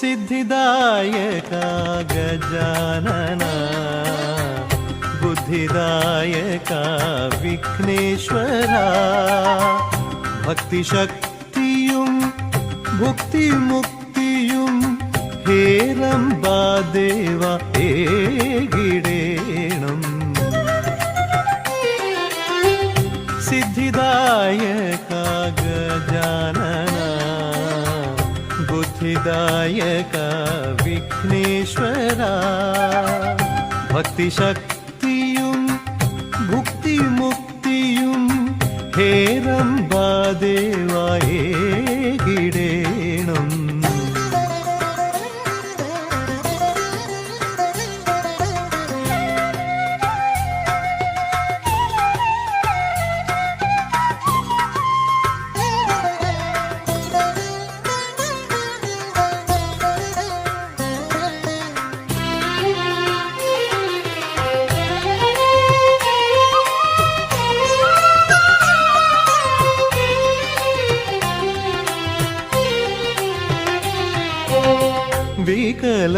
सिद्धिदायका गजानना बुद्धिदायका विघ्नेश्वरा भक्तिशक्तियुं भुक्तिमुक्तियुं हेरम्बादेवा एगिडेणम् सिद्धिदायका गजानना बुद्धिदायका विघ्नेश्वरा भक्तिशक्तियुं भुक्तिमुक्तियुं हेरम्बादेवा एगिडेणम्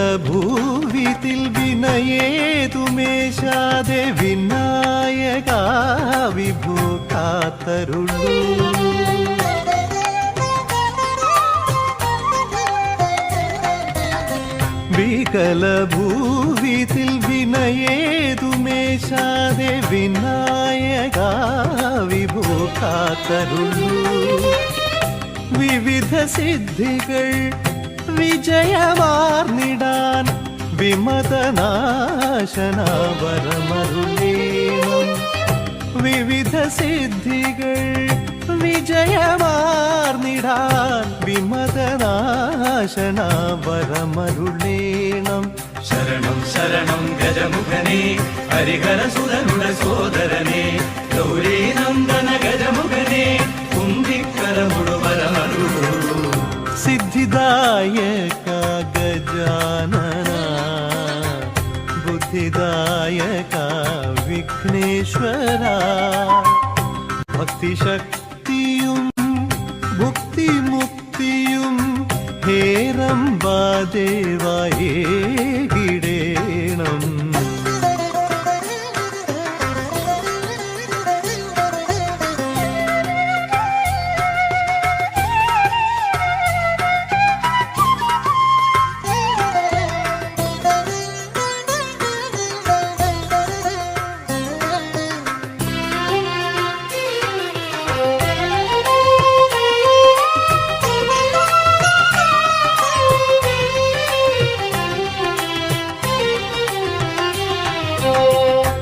വികലഭൂവിതിൽ വിനയേതുമേശാതെ വിനായകാ വിഭൂ കാത്തരുളൂ വികലഭൂവിതിൽ വിനയേതുമേശാതെ വിനായകാ വിഭൂ കാത്തരുളൂ വിവിധ സിദ്ധികൾ വിജയമാർന്നിടാൻ വിമതനാശന വരമരുളേണം വിവിധ സിദ്ധികൾ വിജയമാർന്നിടാൻ വിമതനാശന വരമരുളേണം ശരണം ശരണം ഗജമുഖനേ ഹരിഹരസുരനുടെ സോദരനേ ഗൗരീ നന്ദന ഗജമുഖനേ കുംഭിക്കരമുടു വരമരുളൂ सिद्धिदायका गजानना बुद्धिदायका विघ्नेश्वरा भक्तिशक्तियुं भुक्तिमुक्तियुं हेरम्बादेवा एगिडेणम्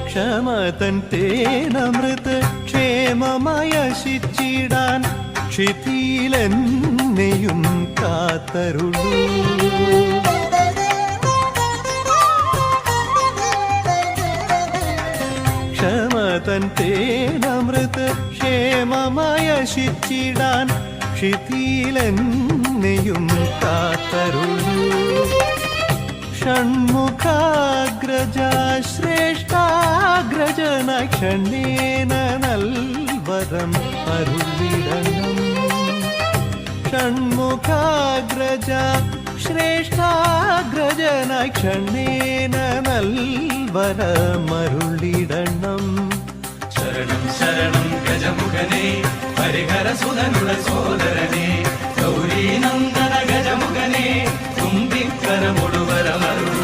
ക്ഷമതൻ തേനമൃത ക്ഷേമമയശിച്ചിടാൻ ക്ഷിതിയിലെന്നെയും കാത്തരുളൂ ക്ഷമതൻ തേനമൃത ക്ഷേമമയശിച്ചിടാൻ ക്ഷിതിയിലെന്നെയും കാത്തരുളൂ ഷൺമുഖാഗ്രജ ശ്രേഷ്ഠാഗ്രജന ക്ഷണേന നൽവരം അരുളിടണം ഷൺമുഖാഗ്രജ ശ്രേഷ്ഠാഗ്രജന ക്ഷണേന നൽവരമരുളിടണം ശരണം ശരണം ഗജമുഖനേ ഹരിഹരസുതനുടെ സോദരനേ ഗൗരീ നന്ദന ഗജമുഖനേ കുംഭിക്കരമുടു വരമരുളൂ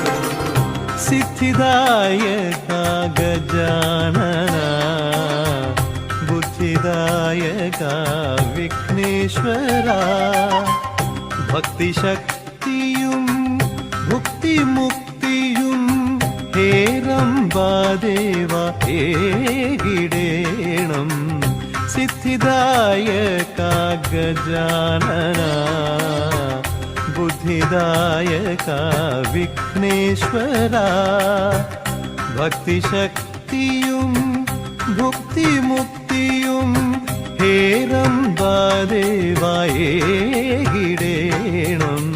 सिद्धिदायका गजानना बुद्धिदायका विघ्नेश्वरा भक्तिशक्तियुं भुक्तिमुक्तियुं हेरम्बादेवा एगिडेणम् सिद्धिदायका गजानना बुद्धिदायका विघ्नेश्वरा भक्तिशक्तियुं भुक्तिमुक्तियुं हेरम्बादेवा एगिडेणम्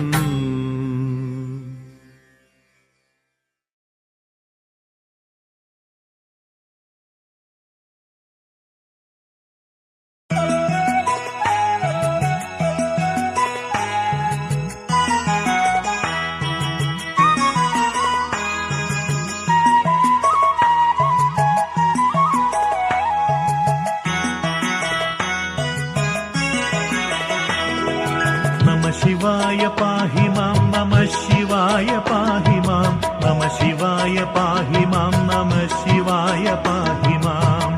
ശിവായ പാഹി മാം നമഃ ശിവായ പാഹി മാം നമഃ ശിവായ പാഹി മാം നമഃ ശിവായ പാഹി മാം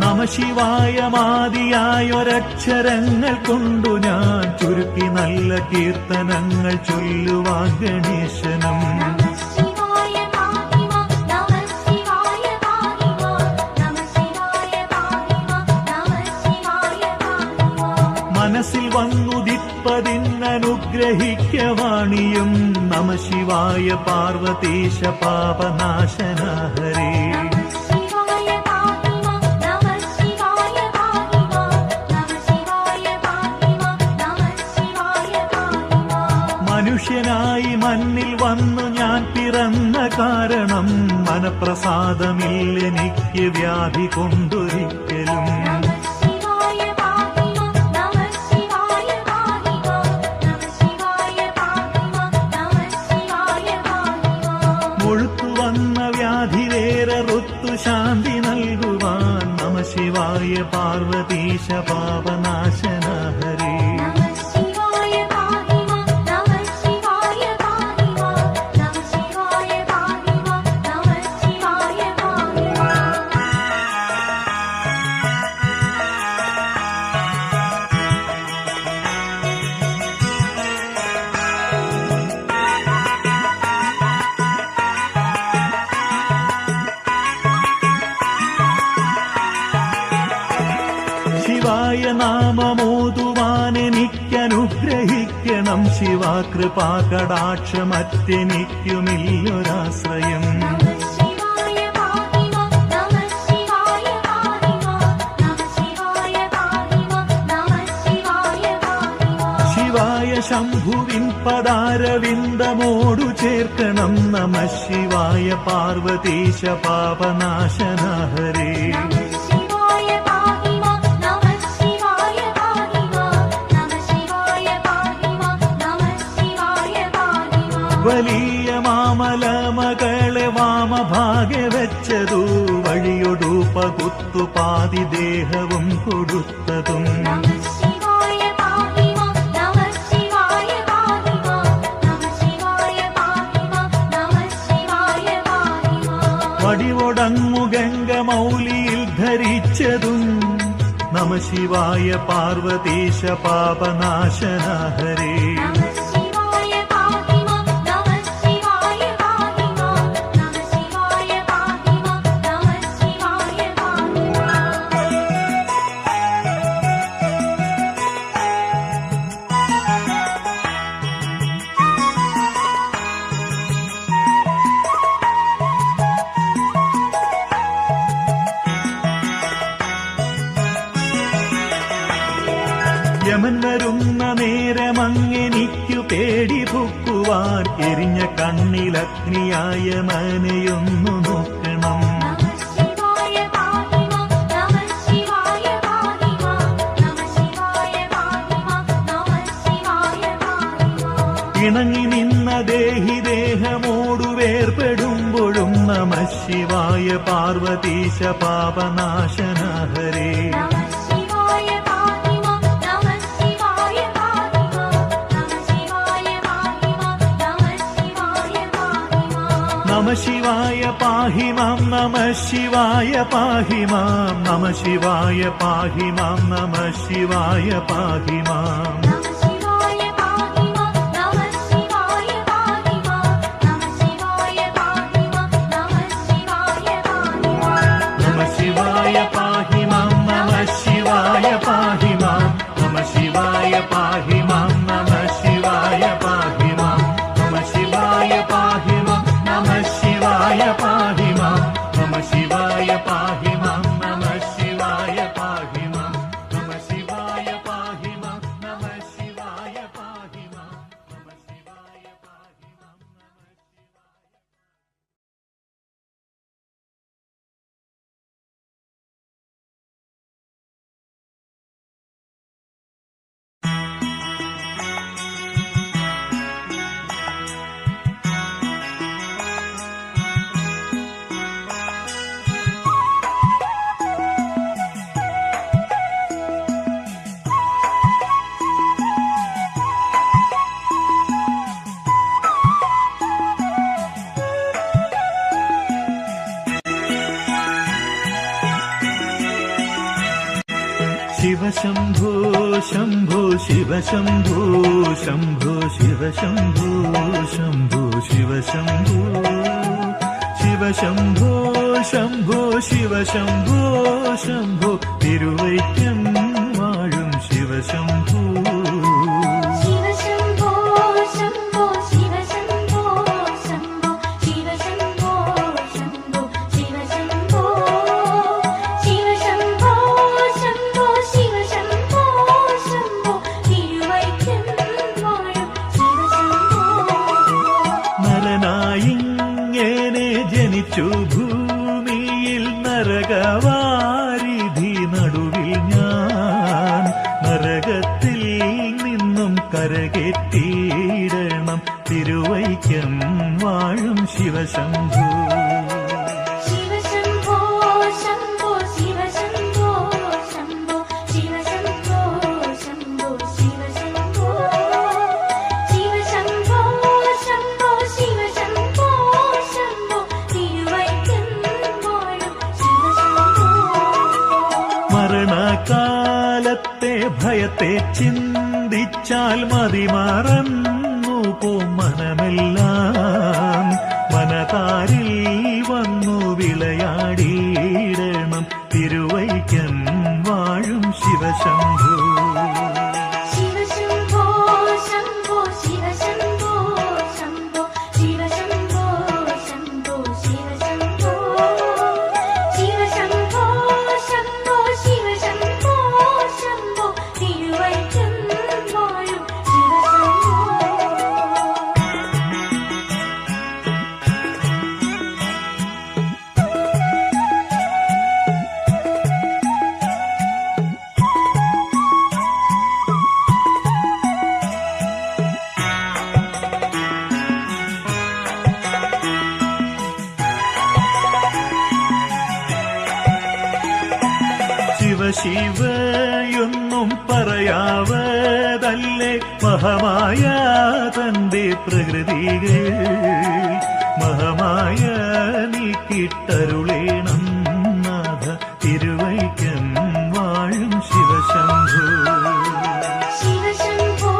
നമഃ ശിവായ മാദിയായൊരക്ഷരങ്ങൾ കൊണ്ടു ഞാൻ ചുരുക്കി നല്ല കീർത്തനങ്ങൾ ചൊല്ലുവാൻ ഗണേശനും മനസ്സിൽ വന്നുദിപ്പതിന്നനുഗ്രഹിക്കവാണിയും നമഃ ശിവായ പാർവതീശ പാപനാശന ഹരേ മനുഷ്യനായി മണ്ണിൽ വന്നു ഞാൻ പിറന്ന കാരണം മനപ്രസാദമില്ലെനിക്ക് വ്യാധി കൊണ്ടൊരിക്കലും മുഴുത്തുവന്ന വ്യാധി വേറെ ഋത്തു ശാന്തി നൽകുവാൻ നമഃ ശിവായ പാർവതീശ പാപനാശന ഹരേ ശിവായ നാമമോതുവാൻ എനിക്കനുഗ്രഹിക്കണം ശിവാകൃപാകടാക്ഷമറ്റെനിക്കുമില്ലൊരാശ്രയം ശിവായ ശംഭുവിൻ പദാരവിന്ദമോടു ചേർക്കണം നമഃ ശിവായ പാർവതീശ പാപനാശന ഹരേ വലിയ മാമലമകളെ വാമഭാഗെ വെച്ചതു വഴിയൊടു പകുത്തു പാതി ദേഹവും കൊടുത്തതും വടിവൊടങ്ങു ഗംഗമൗലിയിൽ ധരിച്ചതും നമഃ ശിവായ പാർവതീശ പാപനാശന ഹരേ യമൻ വരുന്ന നേരമങ്ങെനിക്കു പേടി പൊക്കുവാൻ എരിഞ്ഞ കണ്ണിലഗ്നിയായ മനയൊന്നു നോക്കണം ഇണങ്ങി നിന്ന ദേഹി ദേഹമോടു വേർപെടുമ്പോഴും നമഃ ശിവായ പാർവതീശ പാപനാശന ഹരേ നമഃ ശിവായ പാഹി മാം നമഃ ശിവായ പാഹി മാം നമഃ ശിവായ പാഹി മാം നമഃ ശിവായ പാഹി മാം നമഃ ശിവായ പാഹി മാം നമഃ ശിവായ പാഹി മാം നമഃ ശിവായ പാഹി മാം നമഃ ശിവായ പാഹി മാം നമഃ ശിവായ പാഹി മാം നമഃ ശിവായ പാഹി മാം നമഃ ശിവായ പാഹി മാം നമഃ ശിവായ പാഹി മാം നമഃ ശിവായ പാഹി മാം നമഃ ശിവായ പാഹി മാം നമഃ ശിവായ പാഹി മാം നമഃ ശിവായ പാഹി മാം നമഃ ശിവശംഭോ ശംഭോ ശിവശംഭോ ശംഭോ ശിവശംഭോ ശംഭോ ശിവശംഭോ ശിവശംഭോ ശംഭോ ശിവശംഭോ ശംഭോ തിരുവൈക്കം വാഴും ശിവശംഭോ ശിവശംഭോ ശംഭോ ശിവശംഭോ ശംഭോ ശിവശംഭോ ശംഭോ ശിവശംഭോ ശിവശംഭോ ശംഭോ ശിവശംഭോ ശംഭോ തിരുവൈക്കം വാഴും ശിവശംഭോ നരനായിങ്ങനെ ജനിച്ചു ഭൂമിയിൽ നരകവാരിധി നടുവിൽ ഞാൻ നരകത്തിൽ നിന്നും കരകെട്ടിയിടണം തിരുവൈക്കം വാഴും ശിവശംഭോ ശിവശംഭോ ശംഭോ ശിവശംഭോ ശംഭോ ശിവശംഭോ ശംഭോ ശിവശംഭോ ശിവശംഭോ ശംഭോ ശിവശംഭോ ശംഭോ തിരുവൈക്കം വാഴും ശിവശംഭോ മരണകാലത്തെ ഭയത്തെ ചിന്തിച്ചാൽ മതിമറന്നു പോം മനമെല്ലാം മനതാരിൽ വന്നു വിളയാടിയിടണം തിരുവൈക്കം വാഴും ശിവശംഭോ ശിവശംഭോ ശംഭോ ശിവശംഭോ ശംഭോ ശിവശംഭോ ശംഭോ ശിവശംഭോ ശിവശംഭോ ശംഭോ ശിവശംഭോ ശംഭോ തിരുവൈക്കം വാഴും ശിവശംഭോ ശിവശിവയൊന്നും പറയാവതല്ലേ മഹമായ തന്റെ പ്രകൃതികൾ മഹമായ നീക്കിട്ടരുളേണം നാഥ തിരുവൈക്കം വാഴും ശിവശംഭോ ശിവശംഭോ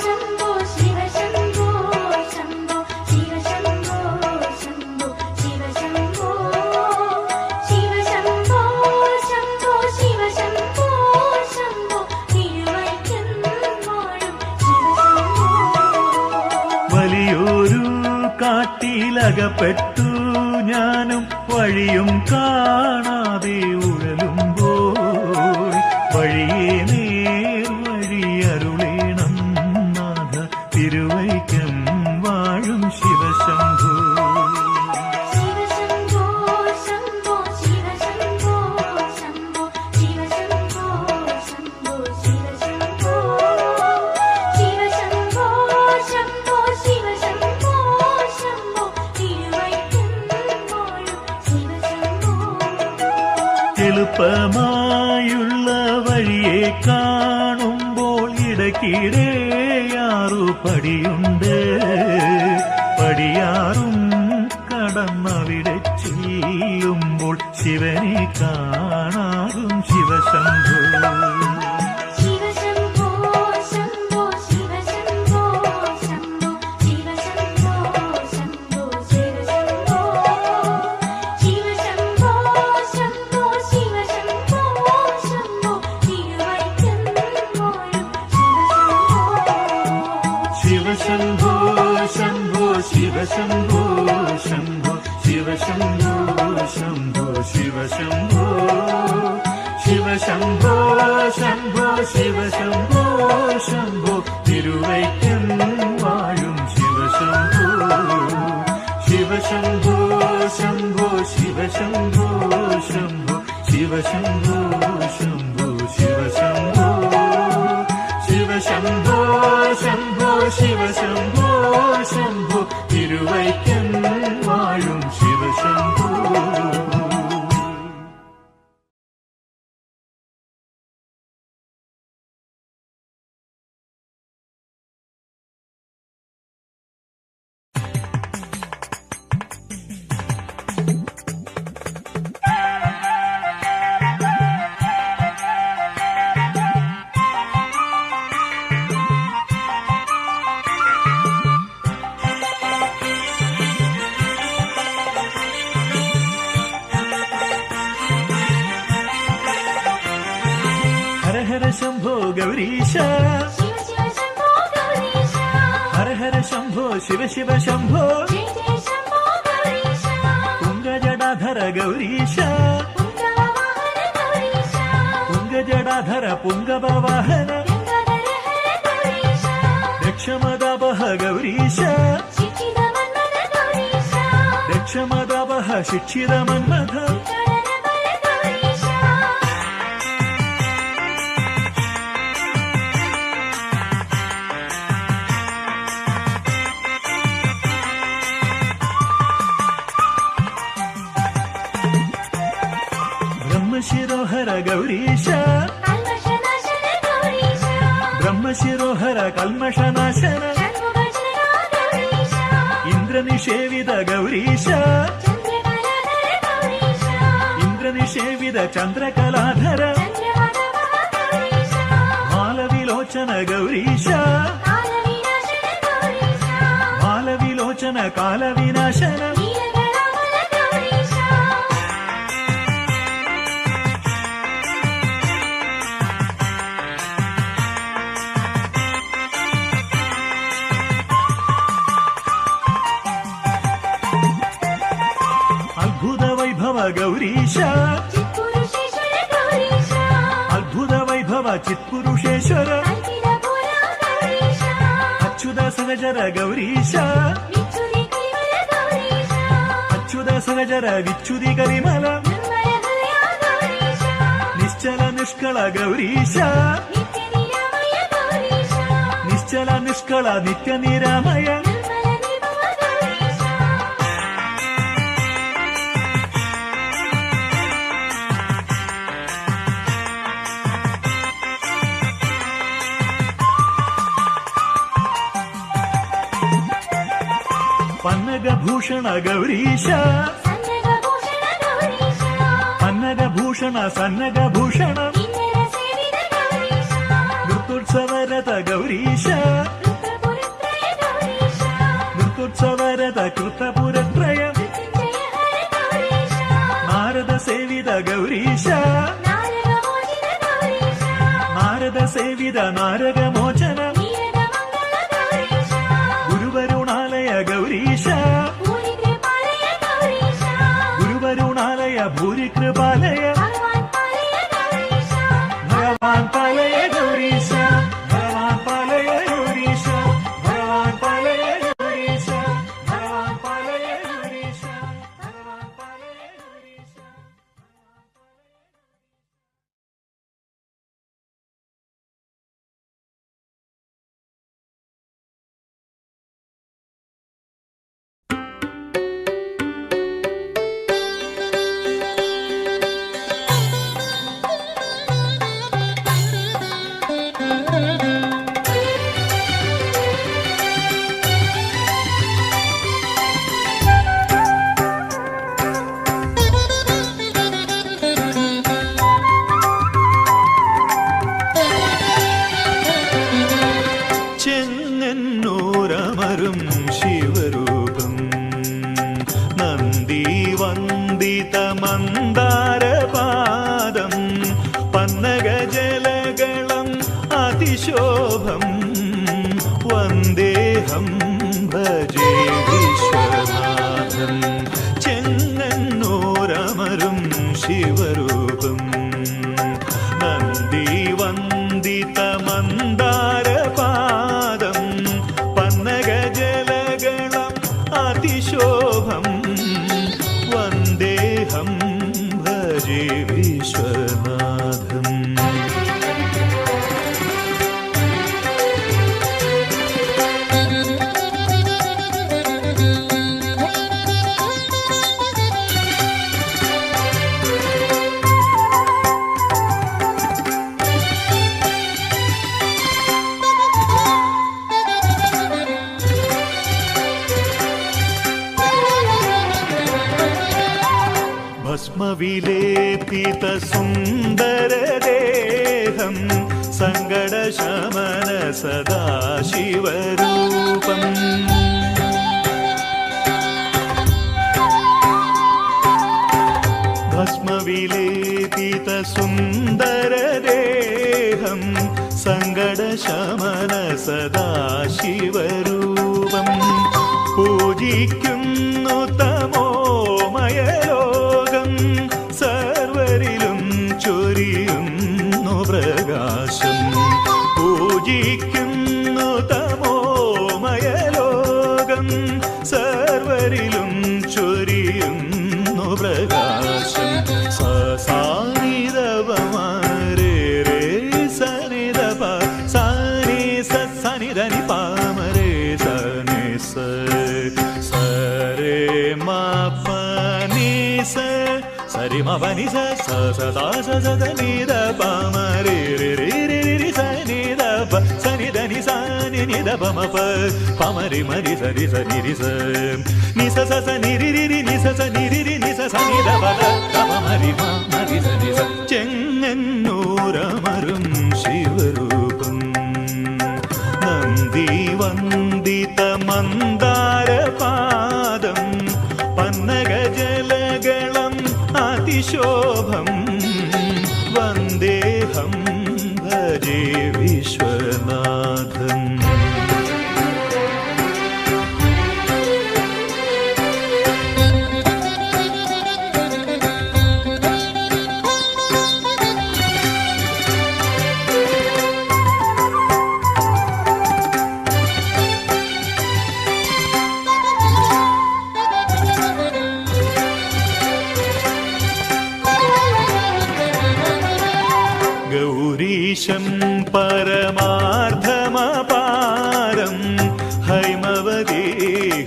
ശംഭോ ശിവശംഭോ ശംഭോ ശിവശംഭോ ശംഭോ ശിവശംഭോ ശിവശംഭോ ശംഭോ ശിവശംഭോ ശംഭോ തിരുവൈക്കം വാഴും ശിവശംഭോ വലിയൊരു കാട്ടിലകപ്പെട്ടു ഞാനും വഴിയും കാണാതെ ഉഴലുമ്പോൾ വഴിയെ നേർ വഴിയരുളേണം നാഥ തിരുവൈക്കം വാഴും ശിവശംഭോ ശിവശംഭോ ശംഭോ ശിവശംഭോ ശംഭോ ശിവശംഭോ ശംഭോ ശിവശംഭോ ശിവശംഭോ ശംഭോ ശിവശംഭോ ശംഭോ തിരുവൈക്കം വാഴും ശിവശംഭോ എളുപ്പമായുള്ള വഴിയെ കാണുമ്പോൾ ഇടയ്ക്കിടെയാറു പടിയുണ്ട് പടിയാറും കടന്നവിടെ ചെല്ലുമ്പോൾ ശിവനെ കാണാറും ശിവശംഭോ ശിവശംഭോ ശംഭോ ശിവശംഭോ ശംഭോ ശിവശംഭോ ശംഭോ ശിവശംഭോ ശിവശംഭോ ശംഭോ ശിവശംഭോ ശംഭോ തിരുവൈക്കം വാഴും ശിവശംഭോ ശിവശംഭോ ശംഭോ ശിവശംഭോ ശംഭോ ശിവശംഭോ ശംഭോ ശിവശംഭോ ശംഭോ ശിവശംഭോ ശംഭോ തിരുവൈക്കം വാഴും ശിവശംഭോ ശിവശംഭോ ശംഭോ ശിവശംഭോ ശംഭോ ശിവശംഭോ ശംഭോ ശിവശംഭോ ശിവശംഭോ ശംഭോ ശിവശംഭോ ശംഭോ തിരുവൈക്കം വാഴും ശിവശംഭോ ഹര ഹര ശംഭോ ഗൗരീശ ശിവ ശിവ ശംഭോ ഗൗരീശ ഹര ഹര ശംഭോ ശിവ ശിവ ശംഭോ ജയ ജയ ശംഭോ ഗൗരീശ പുംഗജടാധര ഗൗരീശ പുംഗവാഹന ഗൗരീശ പുംഗജടാധര പുംഗവാഹന ഗംഗാധര ഹര ഗൗരീശ ദക്ഷമദാപഹ ഗൗരീശ ശിക്ഷിത മന്മഥ ഗൗരീശ ദക്ഷമദാപഹ ശിക്ഷിത മന്മഥ ചരണ ബല ഗൗരീശ ബ്രഹ്മശിരോഹര ഗൗരീശ കൽമഷനാശന ഗൗരീശ ബ്രഹ്മശിരോഹര കൽമഷനാശന ഷൺമുഖചരണ ഗൗരീശ ഇന്ദ്രനിഷേവിത ഗൗരീശ ചന്ദ്രകലാധര ഗൗരീശ ഇന്ദ്രനിഷേവിത ചന്ദ്രകലാധര ചന്ദ്രമാധവ ഗൗരീശ മാലവിലോചന ഗൗരീശ കാലവിനാശന ഗൗരീശ മാലവിലോചന കാലവിനാശന നീലകലാമല ഗൗരീശ അദ്ഭുത വൈഭവ ഗൗരീശ ചിത്പുരുഷേശ്വര ഗൗരീശ അദ്ഭുത വൈഭവ ചിത്പുരുഷേശ്വര കൽപ്പിതപുര ഗൗരീശ അച്യുത സഹചര ഗൗരീശ വിച്ഛുതി കലിമല ഗൗരീശ അച്യുത സഹചര വിച്ഛുതി കരിമല നിർമ്മല ഹൃദയ ഗൗരീശ നിശ്ചല നിഷ്കള ഗൗരീശ നിത്യനിരാമയ ഗൗരീശ നിശ്ചല നിഷ്കള നിത്യനിരാമയ നിർമ്മല നിഭവ ഗൗരീശ പന്നഗഭൂഷണ ഗൗരീശ സന്നഗഭൂഷണ ഗൗരീശ പന്നഗഭൂഷണ സന്നഗഭൂഷണ കിന്നര സേവിത ഗൗരീശ നൃത്തോത്സവരത ഗൗരീശ രുദ്രപുരത്രയ ഗൗരീശ നൃത്തോത്സവരത കൃതപുരത്രയ മൃത്യുഞ്ജയ ഹര ഗൗരീശ നാരദ സേവിത ഗൗരീശ നാരദമോചിത ഗൗരീശ നാരദ സേവിത നാരകമോചന നീരദമംഗള ഗൗരീശ ഗുരുവരുണാലയ ഗൗരീശ ഭൂരികൃപാലയ ഗൗരീശ ഗുരുവരുണാലയ ഭൂരികൃപാലയ ഭഗവാൻ പാലയ ഗൗരീശ ഭഗവാൻ പാലയ ഗൗരീശ ഭഗവാൻ പാലയ ഗൗരീശ ഭഗവാൻ പാലയ ഗൗരീശ ഭഗവാൻ പാലയ ഗൗരീശ ഭഗവാൻ പാലയ ഗൗരീശ. ചെങ്ങന്നൂരമരും ശിവരൂപം നന്ദി വന്ദിത മന്ദാരപാദം പന്നഗജലകളം അതിശോഭം വന്ദേഹം ഭജേ വിശ്വനാഥം ചെങ്ങന്നൂരമരും ശിവരൂപം നന്ദി വന്ദിത മന്ദാരപാദം പന്നഗജലകളം അതിശോഭം വന്ദേഹം ഭജേ വിശ്വനാഥം. ഭസ്മവിലേപിത സുന്ദരദേഹം സങ്കടശമന സദാശിവരൂപം ഭസ്മവിലേപിത സുന്ദരദേഹം സങ്കടശമന സദാശിവരൂപം പൂജിക്കുന്നു തമോമയലോകം സർവരിലും ചൊരിയുന്നു പ്രകാശം പൂജിക്കുന്നു തമോമയലോകം സർവരിലും ചൊരിയുന്നു പ്രകാശം സാനിധവമാരേ രേ സനിധപ സാനി സനിധനി പാമരേ സനി സരേ മപനി സരി മപനി സദാ സദനിധ പാമരേ രി സനിധപ സനിധനി സാനി നിധ പമപ പമരി മരി സരി സനി രി സ നി സ സ നിരി രി നി സ നിരി രി നി സ സനിധ പദ പമരി മരി സനി സ ചെങ്ങന്നൂരമരും ശിവരൂപം നന്ദി വന്ദിത മന്ദാരപാദം പന്നഗജലകളം അതിശോഭം വന്ദേഹം ഭജേ വിശ്വനാഥം ഗൗരീശം പരമാർത്ഥമപാരം ഹൈമവതീ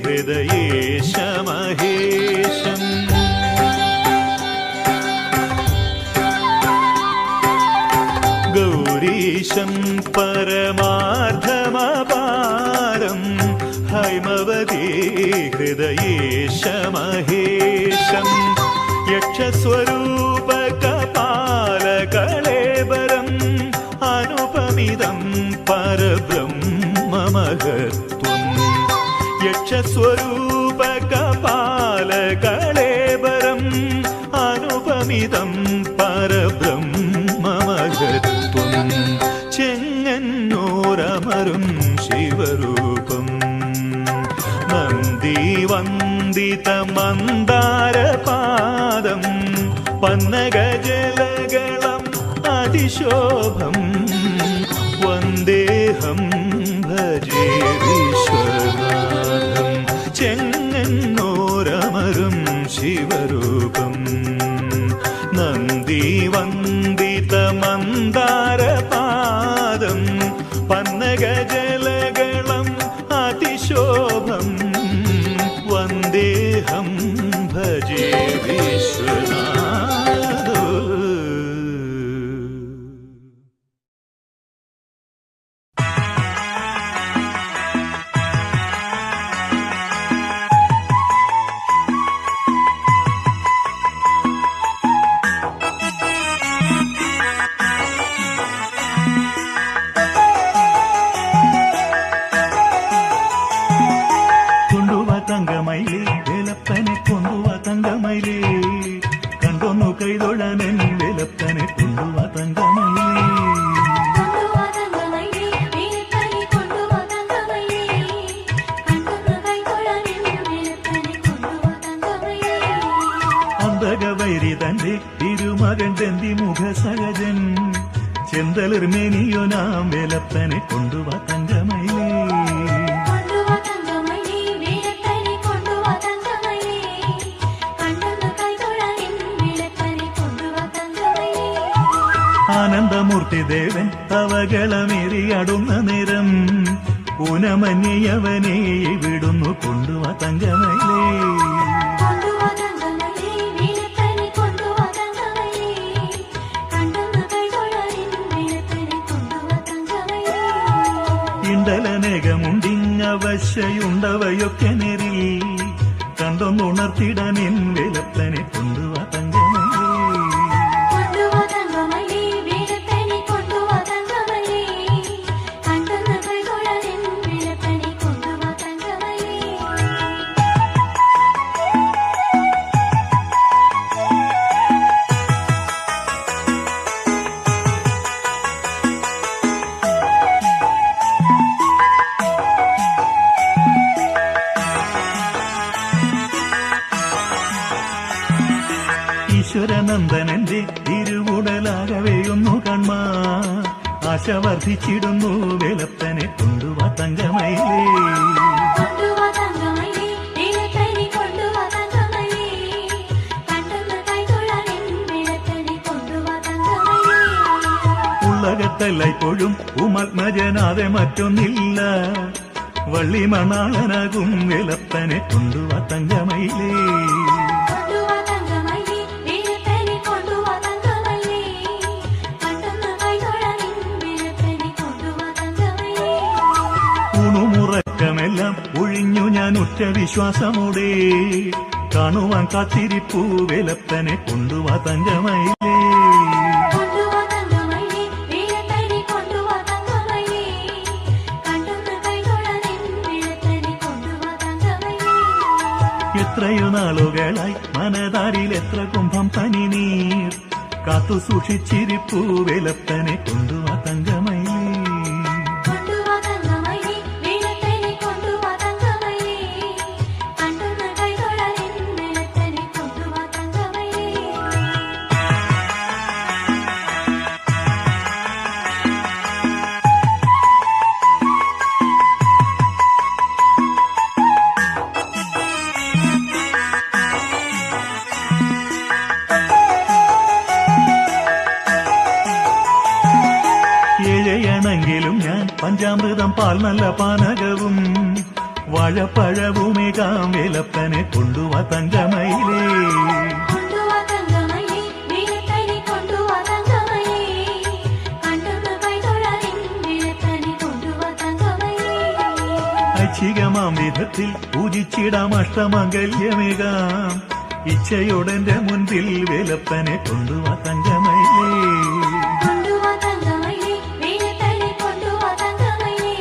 ഹൃദയേശമഹേശം ഗൗരീശം പരമാർത്ഥമപാരം ഹൈമവതീ ഹൃദയേശമഹേശം യക്ഷസ്വരൂപ കപാലകളേബരം അനുപമിതം പരബ്രഹ്മമഹത്വം യക്ഷസ്വരൂപ കപാലകളേബരം അനുപമിതം പരബ്രഹ്മമഹത്വം ചെങ്ങന്നൂരമരും ശിവരൂപം നന്ദി വന്ദിത മന്ദാരപാദം പന്നഗജലകളം അതിശോഭം വന്ദേഹം ഭജേ വിശ്വനാഥം ചെങ്ങന്നൂരമരും ശിവരൂപം നന്ദി വന്ദിത മന്ദാരപാദം പന്നഗജലകളം അതിശോഭം വന്ദേഹം ഭജേ വിശ്വനാഥം. തങ്കമയിലേ വേലപ്പനെ കൊണ്ടുവാ തങ്കമയിലേ കണ്ടൊന്നു കൈതൊഴാനെൻ വേലപ്പനെ കൊണ്ടുവാ തങ്കമയിലേ കൊണ്ടുവാ തങ്കമയിലേ വേലപ്പനെ കൊണ്ടുവാ തങ്കമയിലേ കണ്ടൊന്നു കൈതൊഴാനെൻ വേലപ്പനെ കൊണ്ടുവാ തങ്കമയിലേ അന്തകവൈരി തന്റെ തിരുമകൻ ചെന്തി മുഖ സഹജൻ ചെന്തളിർമേനിയോ നാം വേലപ്പനെ കൊണ്ടുവാ തങ്കമയിലേ ആനന്ദമൂർത്തി ദേവൻ തവകളമേറിയാടുന്ന നേരം ഊനമന്യവനെ വിടുന്നു കൊണ്ടുവാ തങ്കമയിലേ ഇണ്ടലനേകമുണ്ടിങ്ങവശ്യുണ്ടവയൊക്കെ നേരിൽ കണ്ടൊന്നുണർത്തിടാൻ എൻ വേലപ്പനെ കൊണ്ടുവാ തങ്കമയിലേ ആശ വർദ്ധിച്ചിടുന്നു വേലപ്പനെ കൊണ്ടുവാ തങ്കമയിലേ. കൊണ്ടുവാ തങ്കമയിലേ, വേലപ്പനെ കൊണ്ടുവാ തങ്കമയിലേ. കണ്ടൊന്ന് കൈതൊഴാൻ വേലപ്പനെ കൊണ്ടുവാ തങ്കമയിലേ. ഉള്ളകത്തല്ലൈപ്പോഴും ഉമത്മജനാതെ മറ്റൊന്നില്ല, വള്ളി മണാളനാകും വേലപ്പനെ കൊണ്ടുവാ തങ്കമയിലേ. കൊണ്ടുവാ തങ്കമയിലേ, വേലപ്പനെ കൊണ്ടുവാ തങ്കമയിലേ. കണ്ടൊന്ന് കൈതൊഴാൻ വേലപ്പനെ കൊണ്ടുവാ തങ്കമയിലേ. ഊണുമുറക്കമെല്ലാം ഒഴിഞ്ഞു ഞാൻ ഉറ്റ വിശ്വാസമോടെ കാണുവാൻ കാത്തിരിപ്പൂ വേലപ്പനെ കൊണ്ടുവാ തങ്കമയിലേ. കൊണ്ടുവാ തങ്കമയിലേ, വേലപ്പനെ കൊണ്ടുവാ തങ്കമയിലേ. കണ്ടൊന്ന് കൈതൊഴാൻ വേലപ്പനെ കൊണ്ടുവാ തങ്കമയിലേ. എത്രയോ നാളുകളായി മനതാരിൽ എത്ര കുംഭം പനിനീർ കാത്തു സൂക്ഷിച്ചിരിപ്പൂ വേലപ്പനെ കൊണ്ടുവാ തങ്കമയിലേ. കൊണ്ടുവാ തങ്കമയിലേ, വേലപ്പനെ കൊണ്ടുവാ തങ്കമയിലേ. കണ്ടൊന്ന് കൈതൊഴാൻ വേലപ്പനെ കൊണ്ടുവാ തങ്കമയിലേ. ഏഴയണെങ്കിലും ഞാൻ പഞ്ചാമൃതം പാൽ നല്ല പാനകവും വാഴപ്പഴവുമേകാം വേലപ്പനെ കൊണ്ടുവാ തങ്കമയിലേ. കൊണ്ടുവാ തങ്കമയിലേ, വേലപ്പനെ കൊണ്ടുവാ തങ്കമയിലേ. കണ്ടൊന്ന് കൈതൊഴാൻ വേലപ്പനെ കൊണ്ടുവാ തങ്കമയിലേ. ഐച്ഛികമാം വിധത്തിൽ പൂജിച്ചിടാം അഷ്ടമംഗല്യമേകാം ഇച്ഛയോടെന്റെ മുൻപിൽ വേലപ്പനെ കൊണ്ടുവാ തങ്കമയിലേ. കൊണ്ടുവാ തങ്കമയിലേ, വേലപ്പനെ കൊണ്ടുവാ തങ്കമയിലേ.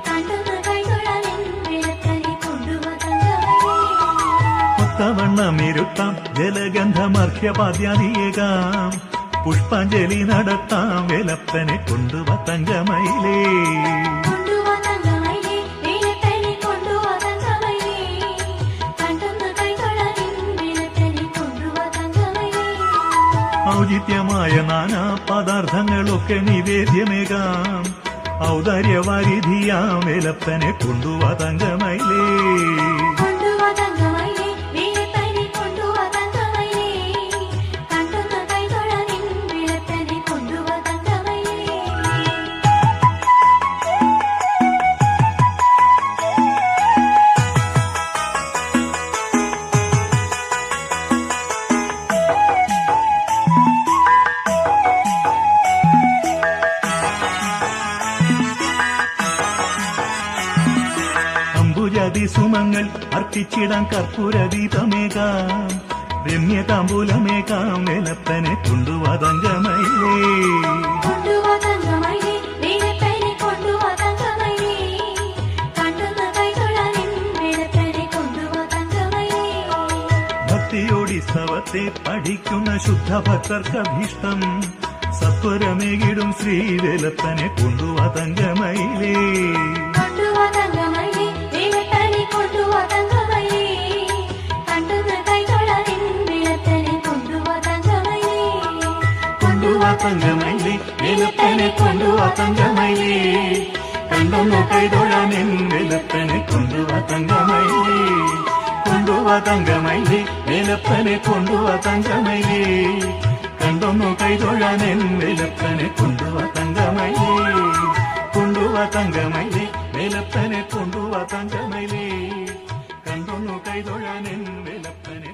കണ്ടൊന്ന് കൈതൊഴാൻ വേലപ്പനെ കൊണ്ടുവാ തങ്കമയിലേ. ഒത്തവണ്ണമിരുത്താം ജലഗന്ധമർഘ്യപാദ്യാദിയേകാം പുഷ്പാഞ്ജലി നടത്താം വേലപ്പനെ കൊണ്ടുവാ തങ്കമയിലേ. കൊണ്ടുവാ തങ്കമയിലേ, വേലപ്പനെ കൊണ്ടുവാ തങ്കമയിലേ. കണ്ടൊന്ന് കൈതൊഴാൻ വേലപ്പനെ കൊണ്ടുവാ തങ്കമയിലേ. ഔചിത്യമായ നാനാ പദാർത്ഥങ്ങളൊക്കെ നിവേദ്യമേകാം ഔദാര്യവാരിധിയാം വേലപ്പനെ കൊണ്ടുവാ തങ്കമയിലേ. കൊണ്ടുവാ തങ്കമയിലേ, വേലപ്പനെ കൊണ്ടുവാ തങ്കമയിലേ. കണ്ടൊന്ന് കൈതൊഴാൻ വേലപ്പനെ കൊണ്ടുവാ തങ്കമയിലേ. അംബുജാതി സുമങ്ങൾ അർപ്പിച്ചിടാൻ കർപ്പൂരദീപമേകാം രമ്യതാമ്പൂലമേകാം വേലപ്പനെ കൊണ്ടുവാ തങ്കമയിലേ. കൊണ്ടുവാ തങ്കമയിലേ, വേലപ്പനെ കൊണ്ടുവാ തങ്കമയിലേ. കണ്ടൊന്ന് കൈതൊഴാൻ വേലപ്പനെ കൊണ്ടുവാ തങ്കമയിലേ. ഭക്തിയോടിസ്തവത്തെ പഠിക്കുന്ന ശുദ്ധഭക്തർക്കഭീഷ്ടം സത്വരമേകിടും ശ്രീവേലപ്പനെ കൊണ്ടുവാ തങ്കമയിലേ. കൊണ്ടുവാ തങ്കമയിലേ, വേലപ്പനെ കൊണ്ടുവാ തങ്കമയിലേ. കണ്ടൊന്ന് കൈതൊഴാൻ വേലപ്പനെ കൊണ്ടുവാ തങ്കമയിലേ. കൊണ്ടുവാ തങ്കമയിലേ, വേലപ്പനെ കൊണ്ടുവാ തങ്കമയിലേ. കണ്ടൊന്നു കൈതൊഴാൻ വേലപ്പനെ കൊണ്ടുവാ തങ്കമയിലേ. കൊണ്ടുവാ തങ്കമയിലേ, വേലപ്പനെ കൊണ്ടുവാ തങ്കമയിലേ. കണ്ടൊന്നു കൈതൊഴാൻ വേലപ്പനെ കൊണ്ടുവാ തങ്കമയിലേ. കൊണ്ടുവാ തങ്കമയിലേ, വേലപ്പനെ കൊണ്ടുവാ തങ്കമയിലേ. കണ്ടൊന്നു കൈതൊഴാൻ വേലപ്പനെ